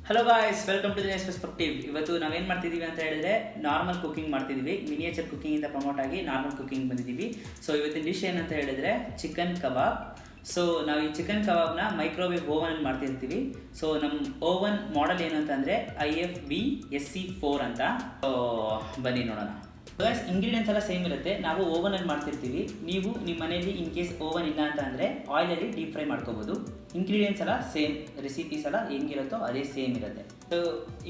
Hello guys, welcome to the next perspective. ಇವತ್ತು ನಾವೇನು ಮಾಡ್ತಿದ್ದೀವಿ ಅಂತ ಹೇಳಿದ್ರೆ ನಾರ್ಮಲ್ ಕುಕಿಂಗ್ ಮಾಡ್ತಿದ್ದೀವಿ. ಮಿನಿಯೇಚರ್ ಕುಕಿಂಗಿಂದ ಪ್ರಮೋಟ್ ಆಗಿ ನಾರ್ಮಲ್ ಕುಕಿಂಗ್ ಬಂದಿದ್ದೀವಿ. ಸೊ ಇವತ್ತಿನ ಡಿಶ್ ಏನಂತ ಹೇಳಿದ್ರೆ ಚಿಕನ್ ಕಬಾಬ್. ಸೊ ನಾವು ಈ ಚಿಕನ್ ಕಬಾಬ್ನ ಮೈಕ್ರೋವೇವ್ ಓವನಲ್ಲಿ ಮಾಡ್ತಿರ್ತೀವಿ. ಸೊ ನಮ್ಮ ಓವನ್ ಮಾಡೆಲ್ ಏನು ಅಂತಂದರೆ IFB25SC4 ಅಂತ. ಬನ್ನಿ ನೋಡೋಣ. ಗೈಸ್, ಇಂಗ್ರೀಡಿಯೆಂಟ್ಸ್ ಎಲ್ಲ ಸೇಮ್ ಇರುತ್ತೆ. ನಾವು ಓವನಲ್ಲಿ ಮಾಡ್ತಿರ್ತೀವಿ. ನೀವು ನಿಮ್ಮ ಮನೆಯಲ್ಲಿ ಇನ್ ಕೇಸ್ ಓವನ್ ಇಲ್ಲ ಅಂತ ಅಂದರೆ ಆಯಿಲಲ್ಲಿ ಡೀಪ್ ಫ್ರೈ ಮಾಡ್ಕೋಬೋದು. ಇಂಗ್ರೀಡಿಯೆಂಟ್ಸ್ ಎಲ್ಲ ಸೇಮ್, ರೆಸಿಪೀಸ್ ಎಲ್ಲ ಹೆಂಗಿರುತ್ತೋ ಅದೇ ಸೇಮ್ ಇರುತ್ತೆ. ಸೊ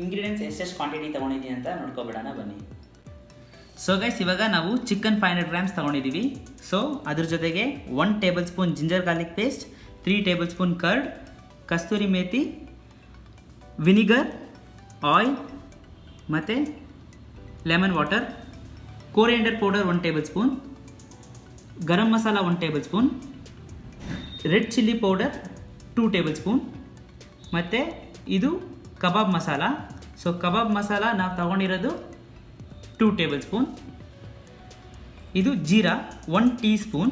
ಇಂಗ್ರೀಡಿಯೆಂಟ್ಸ್ ಎಷ್ಟೆಷ್ಟು ಕ್ವಾಂಟಿಟಿ ತೊಗೊಂಡಿದ್ದೀನಿ ಅಂತ ನೋಡ್ಕೊಬಿಡೋಣ ಬನ್ನಿ. ಸೊ ಗೈಸ್, ಇವಾಗ ನಾವು ಚಿಕನ್ 500 ಗ್ರಾಮ್ಸ್ ತೊಗೊಂಡಿದ್ದೀವಿ. ಸೊ ಅದ್ರ ಜೊತೆಗೆ 1 tablespoon ginger garlic paste, 3 tablespoon curd, kasturi methi, vinegar, oil ಮತ್ತು lemon water, coriander powder 1 tablespoon, garam masala 1 tablespoon, red chilli powder 2 tablespoon, ಮತ್ತು ಇದು kebab masala. So kebab masala ನಾವು ತೊಗೊಂಡಿರೋದು 2 ಟೇಬಲ್ ಸ್ಪೂನ್. ಇದು jeera 1 teaspoon,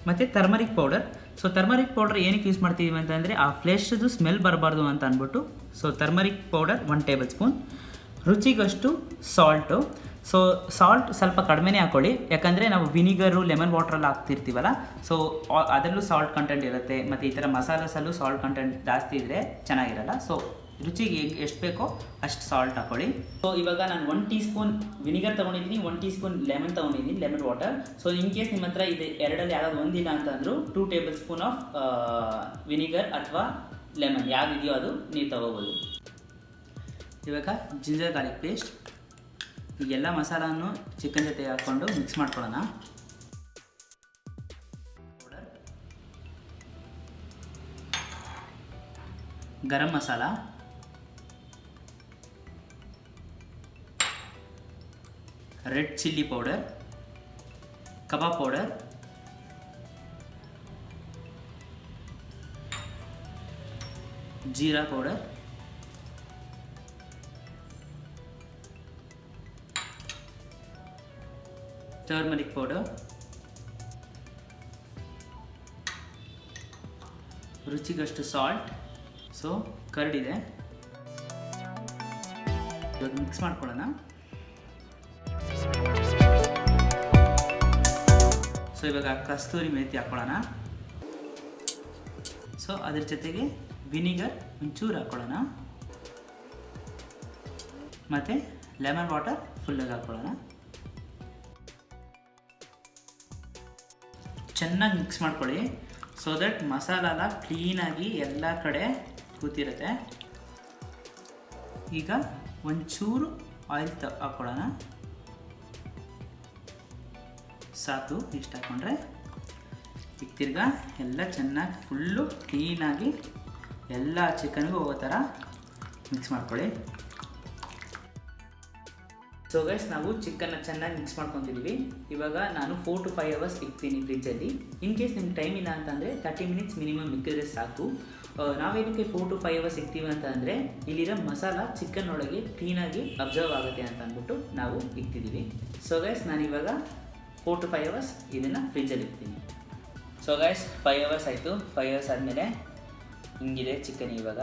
ಮತ್ತು turmeric powder. So turmeric powder ಏನಕ್ಕೆ use ಮಾಡ್ತಿದ್ದೀವಿ ಅಂತಂದರೆ ಆ ಫ್ಲೆಶ್ದು ಸ್ಮೆಲ್ ಬರಬಾರ್ದು ಅಂತ ಅಂದ್ಬಿಟ್ಟು. So turmeric powder 1 tablespoon. ರುಚಿಗಷ್ಟು ಸಾಲ್ಟು. ಸೊ ಸಾಲ್ಟ್ ಸ್ವಲ್ಪ ಕಡಿಮೆನೇ ಹಾಕ್ಕೊಳ್ಳಿ, ಯಾಕಂದರೆ ನಾವು ವಿನಿಗರು ಲೆಮನ್ ವಾಟ್ರಲ್ಲಿ ಹಾಕ್ತಿರ್ತೀವಲ್ಲ. ಸೊ ಅದರಲ್ಲೂ ಸಾಲ್ಟ್ ಕಂಟೆಂಟ್ ಇರುತ್ತೆ, ಮತ್ತು ಈ ಥರ ಮಸಾಲಸಲ್ಲೂ ಸಾಲ್ಟ್ ಕಂಟೆಂಟ್ ಜಾಸ್ತಿ ಇದ್ದರೆ ಚೆನ್ನಾಗಿರಲ್ಲ. ಸೊ ರುಚಿಗೆ ಎಷ್ಟು ಬೇಕೋ ಅಷ್ಟು ಸಾಲ್ಟ್ ಹಾಕ್ಕೊಳ್ಳಿ. ಸೊ ಇವಾಗ ನಾನು 1 ಟೀ ಸ್ಪೂನ್ ವಿನಿಗರ್ ತೊಗೊಂಡಿದ್ದೀನಿ, 1 ಟೀ ಸ್ಪೂನ್ ಲೆಮನ್ ತೊಗೊಂಡಿದ್ದೀನಿ, lemon water. So in case ನಿಮ್ಮ ಹತ್ರ ಇದೆ ಎರಡಲ್ಲಿ ಯಾವ್ದಾದ್ರು ಒಂದಿಲ್ಲ ಅಂತಂದರೂ 2 ಟೇಬಲ್ ಸ್ಪೂನ್ ಆಫ್ ವಿನಿಗರ್ ಅಥವಾ ಲೆಮನ್ ಯಾವುದಿದೆಯೋ ಅದು ನೀವು ತೊಗೋಬೋದು. ಇವಾಗ ಜಿಂಜರ್ ಗಾರ್ಲಿಕ್ ಪೇಸ್ಟ್, ಈಗೆಲ್ಲ ಮಸಾಲನ್ನು ಚಿಕನ್ ಜೊತೆ ಹಾಕ್ಕೊಂಡು ಮಿಕ್ಸ್ ಮಾಡ್ಕೊಳ್ಳೋಣ. Garam masala, red chilli powder, kebab powder, jeera powder, turmeric powder, ರುಚಿಗಷ್ಟು ಸಾಲ್ಟ್. ಸೊ ಕರ್ಡ್ ಇದೆ, ಇವಾಗ ಮಿಕ್ಸ್ ಮಾಡ್ಕೊಳ್ಳೋಣ. ಸೊ ಇವಾಗ ಕಸ್ತೂರಿ ಮೇಥಿ ಹಾಕ್ಕೊಳ್ಳೋಣ. ಸೊ ಅದ್ರ ಜೊತೆಗೆ ವಿನಿಗರ್ ಒಂಚೂರು ಹಾಕ್ಕೊಳ್ಳೋಣ, ಮತ್ತು ಲೆಮನ್ ವಾಟರ್ ಫುಲ್ಲಾಗಿ ಹಾಕ್ಕೊಳ್ಳೋಣ. ಚೆನ್ನಾಗಿ ಮಿಕ್ಸ್ ಮಾಡ್ಕೊಳ್ಳಿ, ಸೊ ದಟ್ ಮಸಾಲ ಎಲ್ಲ ಕ್ಲೀನಾಗಿ ಎಲ್ಲ ಕಡೆ ಕೂತಿರುತ್ತೆ. ಈಗ ಒಂಚೂರು ಆಯಿಲ್ ಹಾಕ್ಕೊಳ್ಳೋಣ, ಸಾಕು. ಇಷ್ಟು ಹಾಕ್ಕೊಂಡ್ರೆ ಈಗ ತಿರ್ಗಾ ಎಲ್ಲ ಚೆನ್ನಾಗಿ ಫುಲ್ಲು ಕ್ಲೀನಾಗಿ ಎಲ್ಲ ಚಿಕನ್ಗೂ ಹೋಗೋ ಥರ ಮಿಕ್ಸ್ ಮಾಡ್ಕೊಳ್ಳಿ. ಸೊ ಗೈಸ್, ನಾವು ಚಿಕನ್ನ ಚೆನ್ನಾಗಿ ಮಿಕ್ಸ್ ಮಾಡ್ಕೊತಿದ್ದೀವಿ. ಇವಾಗ ನಾನು 4 to 5 hours ಇಕ್ತೀನಿ ಫ್ರಿಜ್ಜಲ್ಲಿ. ಇನ್ ಕೇಸ್ ನಿಮ್ಗೆ ಟೈಮ್ ಇಲ್ಲ ಅಂತಂದರೆ 30 minutes ಮಿನಿಮಮ್ ಇಕ್ಕಿದ್ರೆ ಸಾಕು. ನಾವೇನಕ್ಕೆ 4 to 5 hours ಇಕ್ತೀವಿ ಅಂತ ಅಂದರೆ ಇಲ್ಲಿರೋ ಮಸಾಲ ಚಿಕನ್ ಒಳಗೆ ಕ್ಲೀನಾಗಿ ಅಬ್ಸರ್ವ್ ಆಗುತ್ತೆ ಅಂತ ಅಂದ್ಬಿಟ್ಟು ನಾವು ಇಕ್ತಿದ್ದೀವಿ. ಸೊ ಗೈಸ್, ನಾನಿವಾಗ 4 to 5 hours ಇದನ್ನು ಫ್ರಿಜ್ಜಲ್ಲಿ ಇಕ್ತೀನಿ. ಸೊ ಗೈಸ್, 5 hours ಆಯಿತು. 5 hours ಆದಮೇಲೆ ಹಿಂಗಿದೆ ಚಿಕನ್. ಇವಾಗ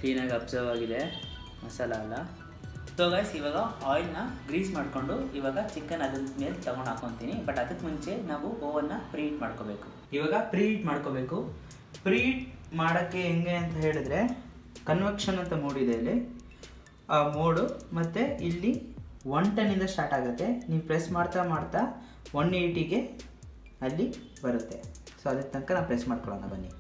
ಕ್ಲೀನಾಗಿ ಅಬ್ಸರ್ವ್ ಆಗಿದೆ ಮಸಾಲ ಎಲ್ಲ. ಸೊ ಗೈಸ್, ಇವಾಗ ಆಯಿಲ್ನ ಗ್ರೀಸ್ ಮಾಡಿಕೊಂಡು ಇವಾಗ ಚಿಕನ್ ಅದ್ರ ಮೇಲೆ ತೊಗೊಂಡು ಹಾಕೊತೀನಿ. ಬಟ್ ಅದಕ್ಕೆ ಮುಂಚೆ ನಾವು ಓವನ್ನ ಪ್ರೀಹೀಟ್ ಮಾಡ್ಕೋಬೇಕು. ಇವಾಗ ಪ್ರೀಹೀಟ್ ಮಾಡ್ಕೋಬೇಕು. ಪ್ರೀಹೀಟ್ ಮಾಡೋಕ್ಕೆ ಹೆಂಗೆ ಅಂತ ಹೇಳಿದ್ರೆ ಕನ್ವೆಕ್ಷನ್ ಅಂತ ಮೋಡ್ ಇದೆ ಇಲ್ಲಿ. ಆ ಮೋಡು ಮತ್ತು ಇಲ್ಲಿ 110 ಸ್ಟಾರ್ಟ್ ಆಗುತ್ತೆ. ನೀವು ಪ್ರೆಸ್ ಮಾಡ್ತಾ ಮಾಡ್ತಾ 180ಗೆ ಅಲ್ಲಿ ಬರುತ್ತೆ. ಸೊ ಅದಕ್ಕೆ ತನಕ ನಾವು ಪ್ರೆಸ್ ಮಾಡ್ಕೊಳ್ಳೋಣ ಬನ್ನಿ.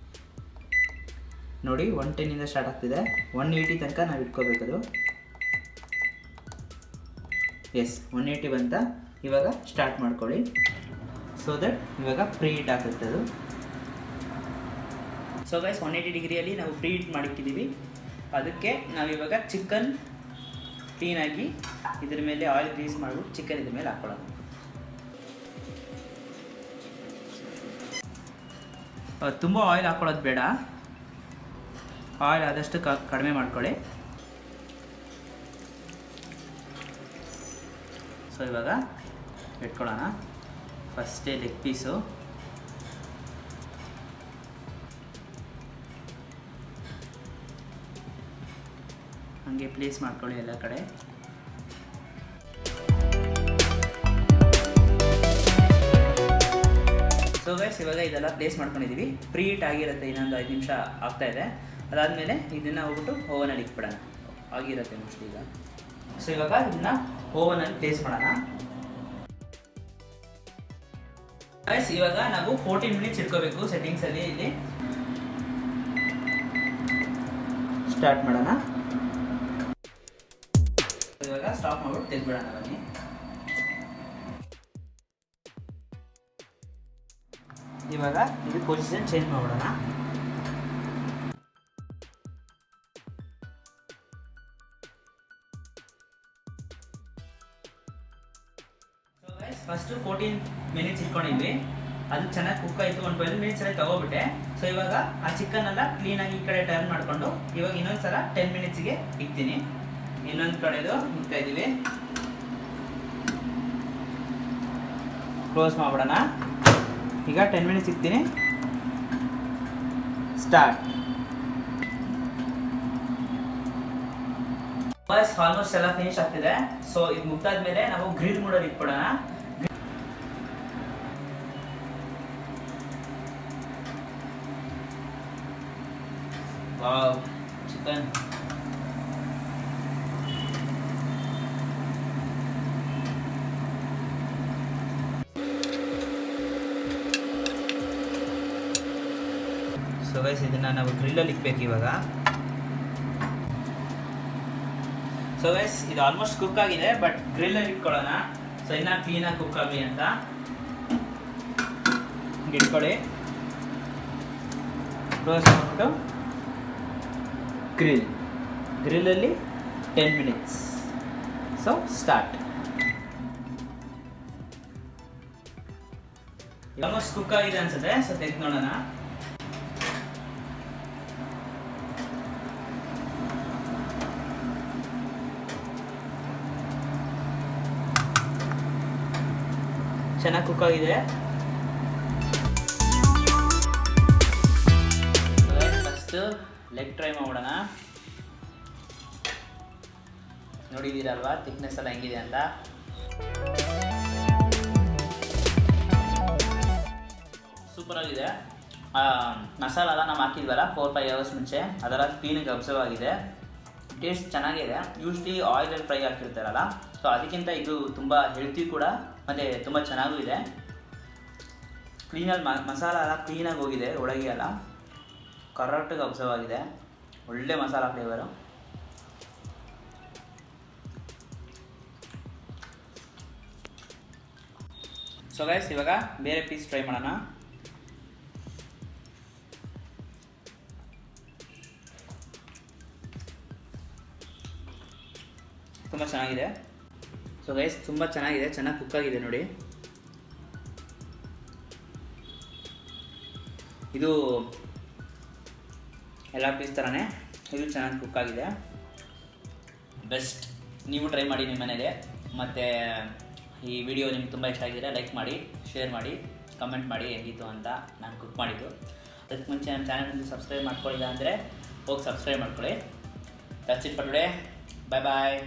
ನೋಡಿ, 110 ಸ್ಟಾರ್ಟ್ ಆಗ್ತಿದೆ. 180 ತನಕ ನಾವು ಇಟ್ಕೋಬೇಕದು. ಎಸ್, 180 ಬಂತ. ಇವಾಗ ಸ್ಟಾರ್ಟ್ ಮಾಡ್ಕೊಳ್ಳಿ, ಸೊ ದಟ್ ಇವಾಗ ಪ್ರೀಹೀಟ್ ಆಗುತ್ತೆ ಅದು. ಸೊ ಗೈಸ್, 180 ಡಿಗ್ರಿಯಲ್ಲಿ ನಾವು ಪ್ರೀಹೀಟ್ ಮಾಡಿಟ್ಟಿದ್ದೀವಿ. ಅದಕ್ಕೆ ನಾವಿವಾಗ ಚಿಕನ್ ಕ್ಲೀನಾಗಿ ಇದ್ರ ಮೇಲೆ ಆಯಿಲ್ ಗ್ರೀಸ್ ಮಾಡಿಬಿಟ್ಟು ಚಿಕನ್ ಇದ್ರ ಮೇಲೆ ಹಾಕ್ಕೊಳ್ಳೋಣ. ತುಂಬ ಆಯಿಲ್ ಹಾಕ್ಕೊಳ್ಳೋದು ಬೇಡ, ಆಯಿಲ್ ಆದಷ್ಟು ಕಡಿಮೆ ಮಾಡ್ಕೊಳ್ಳಿ. ಸೊ ಇವಾಗ ಇಟ್ಕೊಳ್ಳೋಣ. ಫಸ್ಟೇ ಲೆಗ್ ಪೀಸು, ಹಂಗೆ ಪ್ಲೇಸ್ ಮಾಡ್ಕೊಳ್ಳಿ ಎಲ್ಲ ಕಡೆ. ಸೊ ಗೈಸ್ ಇವಾಗ ಇದೆಲ್ಲ ಪ್ಲೇಸ್ ಮಾಡ್ಕೊಂಡಿದ್ದೀವಿ. ಪ್ರೀ ಹೀಟ್ ಆಗಿರುತ್ತೆ, ಇನ್ನೊಂದು 5 ನಿಮಿಷ ಆಗ್ತಾ ಇದೆ. ಅದಾದಮೇಲೆ ಇದನ್ನು ಹೋಗ್ಬಿಟ್ಟು ಓವನಲ್ಲಿ ಇಟ್ಬಿಡೋಣ. ಆಗಿರುತ್ತೆ ಮೋಸ್ಟ್ಲಿ ಈಗ. ಸೊ ಇವಾಗ ಇದನ್ನ ಓವನಲ್ಲಿ ಪ್ಲೇಸ್ ಮಾಡೋಣ. ಗೈಸ್ ಇವಾಗ ನಾವು 14 ಮಿನಿಟ್ಸ್ ಇಟ್ಕೋಬೇಕು ಸೆಟ್ಟಿಂಗ್ಸಲ್ಲಿ. ಇಲ್ಲಿ ಸ್ಟಾರ್ಟ್ ಮಾಡೋಣ. ಇವಾಗ ಸ್ಟಾಪ್ ಮಾಡ್ಬಿಟ್ಟು ತೆಗೆದ್ಬಿಡೋಣ. ಬನ್ನಿ. ಇವಾಗ ಇದು ಪೊಸಿಷನ್ ಚೇಂಜ್ ಮಾಡ್ಬಿಡೋಣ. ಫಸ್ಟು 14 ಮಿನಿಟ್ಸ್ ಇಟ್ಕೊಂಡಿದ್ವಿ, ಅದು ಚೆನ್ನಾಗಿ ಕುಕ್ ಆಯಿತು. ಒಂದು 12 ಮಿನಿಟ್ಸ್ ಅಲ್ಲಿ ತಗೋಬಿಟ್ಟೆ. ಸೊ ಇವಾಗ ಆ ಚಿಕನ್ ಎಲ್ಲ ಕ್ಲೀನಾಗಿ ಈ ಕಡೆ ಟರ್ನ್ ಮಾಡಿಕೊಂಡು ಇವಾಗ ಇನ್ನೊಂದ್ಸಲ 10 ಮಿನಿಟ್ಸ್ಗೆ ಇಕ್ತೀನಿ. ಇನ್ನೊಂದು ಕಡೆದು ಇಕ್ತಾ ಇದ್ದೀವಿ. ಕ್ಲೋಸ್ ಮಾಡ್ಬಿಡೋಣ. ಈಗ 10 ಮಿನಿಟ್ಸ್ ಇಕ್ತೀನಿ. ಸ್ಟಾರ್ಟ್. ಬಸ್ ಆಲ್ಮೋಸ್ಟ್ ಎಲ್ಲ ಫಿನಿಶ್ ಆಗ್ತಿದೆ. ಸೊ ಇದು ಮುಗ್ದಾದ್ಮೇಲೆ ನಾವು ಗ್ರಿಲ್ ಮೋಡಲ್ಲಿ ಇಟ್ಬಿಡೋಣ. ವಾವ್, ಚಿಕನ್ ಸೊ ಗೈಸ್ ಇದನ್ನ ನಾವು ಗ್ರಿಲ್ಲಲ್ಲಿ ಇಕ್ಬೇಕು ಇವಾಗ. ಸೊ ಗೈಸ್ ಇದು ಆಲ್ಮೋಸ್ಟ್ ಕುಕ್ ಆಗಿದೆ, ಬಟ್ ಗ್ರಿಲ್ಲಲ್ಲಿ ಇಟ್ಕೊಳ್ಳೋಣ. ಸೊ ಇನ್ನ ಕ್ಲೀನಾಗಿ ಕುಕ್ ಆಗಲಿ ಅಂತ ಇಟ್ಕೊಳ್ಳಿ. ಕ್ಲೋಸ್ ಮಾಡಿಬಿಟ್ಟು ಗ್ರಿಲ್ಲಲ್ಲಿ 10 minutes. So start. Almost cook ಆಗಿದೆ ಅನ್ಸುತ್ತೆ. ಸೊ ತೆಗೆದು ನೋಡೋಣ. ಚೆನ್ನಾಗಿ ಕುಕ್ ಆಗಿದೆ. ಫಸ್ಟ್ ಲೆಗ್ ಟ್ರೈ ಮಾಡೋಣ. ನೋಡಿದ್ದೀರಲ್ವಾ ಥಿಕ್ನೆಸ್ ಎಲ್ಲ ಹೆಂಗಿದೆ ಅಂತ. ಸೂಪರ್ ಆಗಿದೆ. ಮಸಾಲ ಎಲ್ಲ ನಾವು ಹಾಕಿದ್ವಲ್ಲ 4-5 ಅವರ್ಸ್ ಮುಂಚೆ, ಅದೆಲ್ಲ ಕ್ಲೀನಾಗಿ ಅಬ್ಸರ್ವ್ ಆಗಿದೆ. ಟೇಸ್ಟ್ ಚೆನ್ನಾಗಿದೆ. ಯೂಶ್ವಲಿ ಆಯಿಲಲ್ಲಿ ಫ್ರೈ ಹಾಕಿರ್ತಾರಲ್ಲ, ಸೊ ಅದಕ್ಕಿಂತ ಇದು ತುಂಬ ಹೆಲ್ತಿ ಕೂಡ ಮತ್ತು ತುಂಬ ಚೆನ್ನಾಗೂ ಇದೆ. ಕ್ಲೀನಲ್ಲಿ ಮಸಾಲ ಎಲ್ಲ ಕ್ಲೀನಾಗಿ ಹೋಗಿದೆ, ಒಳಗೆ ಎಲ್ಲ ಕರೆಕ್ಟಾಗಿ ಅಬ್ಸರ್ವ್ ಆಗಿದೆ. ಒಳ್ಳೆ ಮಸಾಲ ಫ್ಲೇವರು. ಸೊ ಗೈಸ್ ಇವಾಗ ಬೇರೆ ಪೀಸ್ ಟ್ರೈ ಮಾಡೋಣ. ತುಂಬ ಚೆನ್ನಾಗಿದೆ. ಸೊ ಗೈಸ್ ತುಂಬ ಚೆನ್ನಾಗಿದೆ, ಚೆನ್ನಾಗಿ ಕುಕ್ ಆಗಿದೆ ನೋಡಿ. ಇದು ಎಲ್ಲ ಪೀಸ್ ಥರನೇ ಇದು ಚೆನ್ನಾಗಿ ಕುಕ್ ಆಗಿದೆ. ಬೆಸ್ಟ್. ನೀವು ಟ್ರೈ ಮಾಡಿ ನಿಮ್ಮ ಮನೇಲಿ. ಮತ್ತು ಈ ವಿಡಿಯೋ ನಿಮ್ಗೆ ತುಂಬ ಇಷ್ಟ ಆಗಿದ್ರೆ ಲೈಕ್ ಮಾಡಿ, ಶೇರ್ ಮಾಡಿ, ಕಮೆಂಟ್ ಮಾಡಿ ಹೇಗಿತ್ತು ಅಂತ ನಾನು ಕುಕ್ ಮಾಡಿದ್ದು. ಅದಕ್ಕೆ ಮುಂಚೆ ನನ್ನ ಚಾನಲ್ನ ಸಬ್ಸ್ಕ್ರೈಬ್ ಮಾಡ್ಕೊಳ್ಳಿಲ್ಲ ಅಂದರೆ ಹೋಗಿ ಸಬ್ಸ್ಕ್ರೈಬ್ ಮಾಡ್ಕೊಳ್ಳಿ. That's it for today. Bye bye.